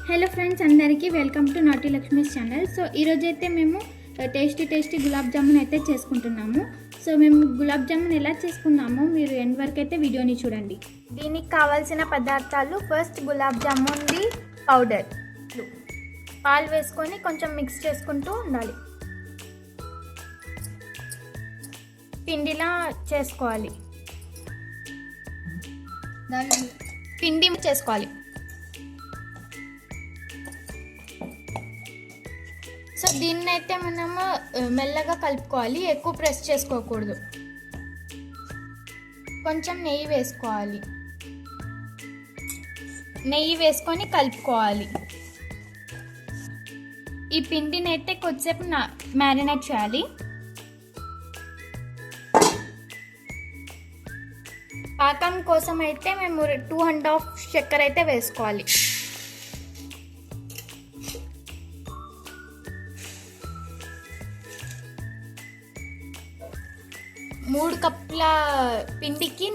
Hello friends, అందరికీ welcome to నాటి Lakshmi's channel. So ఈరోజైతే మేము టేస్టీ గులాబ్ జామున్ అయితే చేసుకుంటున్నాము. సో మేము గులాబ్ జామున్ ఎలా చేసుకున్నామో మీరు ఎండ్ వరకు అయితే వీడియోని చూడండి. దీనికి కావాల్సిన పదార్థాలు: ఫస్ట్ గులాబ్ జామున్ది పౌడర్, పాలు వేసుకొని కొంచెం మిక్స్ చేసుకుంటూ ఉండాలి. పిండిలా చేసుకోవాలి, పిండి చేసుకోవాలి. సో దీన్ని అయితే మనము మెల్లగా కలుపుకోవాలి, ఎక్కువ ప్రెస్ చేసుకోకూడదు. కొంచెం నెయ్యి వేసుకోవాలి, నెయ్యి వేసుకొని కలుపుకోవాలి. ఈ పిండిని అయితే కొద్దిసేపు మ్యారినేట్ చేయాలి. పాకం కోసం అయితే మేము 2½ చక్కెర అయితే వేసుకోవాలి. మూడు కప్పుల పిండికి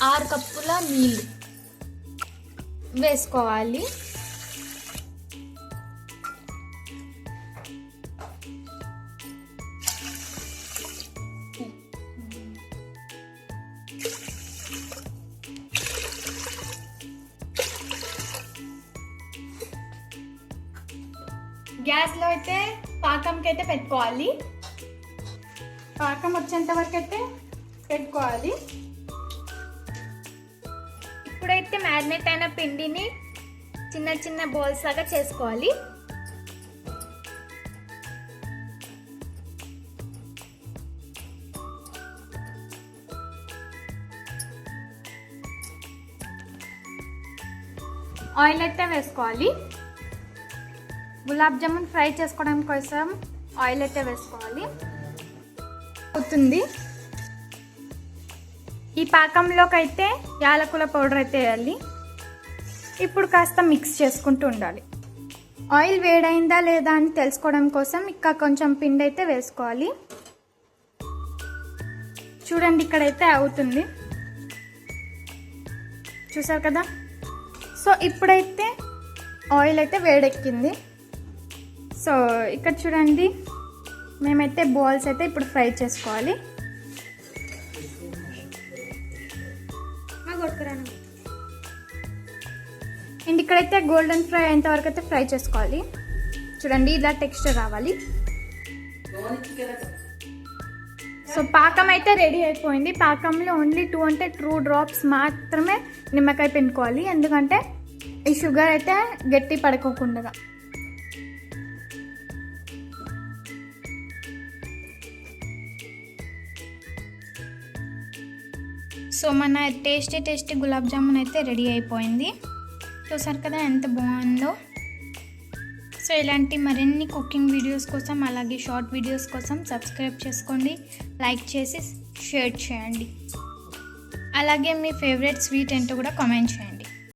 6 కప్పుల నీళ్ళు వేసుకోవాలి. గ్యాస్లో అయితే పాకంకి అయితే పెట్టుకోవాలి. పాకం వచ్చేంత వరకు అయితే పెట్టుకోవాలి. ఇప్పుడైతే మ్యారినేట్ అయిన పిండిని చిన్న చిన్న బౌల్స్ లాగా చేసుకోవాలి. ఆయిల్ అయితే వేసుకోవాలి. గులాబ్ జామున్ ఫ్రై చేసుకోవడం కోసం ఆయిల్ అయితే వేసుకోవాలి. అవుతుంది. ఈ పాకంలోకి అయితే యాలకుల పౌడర్ అయితే వేయాలి. ఇప్పుడు కాస్త మిక్స్ చేసుకుంటూ ఉండాలి. ఆయిల్ వేడైందా లేదా అని తెలుసుకోవడం కోసం ఇంకా కొంచెం పిండి అయితే వేసుకోవాలి. చూడండి, ఇక్కడైతే అవుతుంది, చూసారు కదా. సో ఇప్పుడైతే ఆయిల్ అయితే వేడెక్కింది. సో ఇక్కడ చూడండి, మేమైతే బాల్స్ అయితే ఇప్పుడు ఫ్రై చేసుకోవాలి. అండ్ ఇక్కడైతే గోల్డెన్ ఫ్రై అయ్యేంత వరకు అయితే ఫ్రై చేసుకోవాలి. చూడండి, ఇలా టెక్స్చర్ రావాలి. సో పాకం అయితే రెడీ అయిపోయింది. పాకంలో ఓన్లీ 2 డ్రాప్స్ మాత్రమే నిమ్మకాయ పిండుకోవాలి, ఎందుకంటే ఈ షుగర్ అయితే గట్టి పడుకోకుండా. సో మన టేస్టీ గులాబ్ జామున్ అయితే రెడీ అయిపోయింది. చూసారు కదా ఎంత బాగుందో. సో ఇలాంటి మరిన్ని కుకింగ్ వీడియోస్ కోసం, అలాగే షార్ట్ వీడియోస్ కోసం సబ్స్క్రైబ్ చేసుకోండి, లైక్ చేసి షేర్ చేయండి. అలాగే మీ ఫేవరెట్ స్వీట్ ఏంటో కూడా కామెంట్ చేయండి.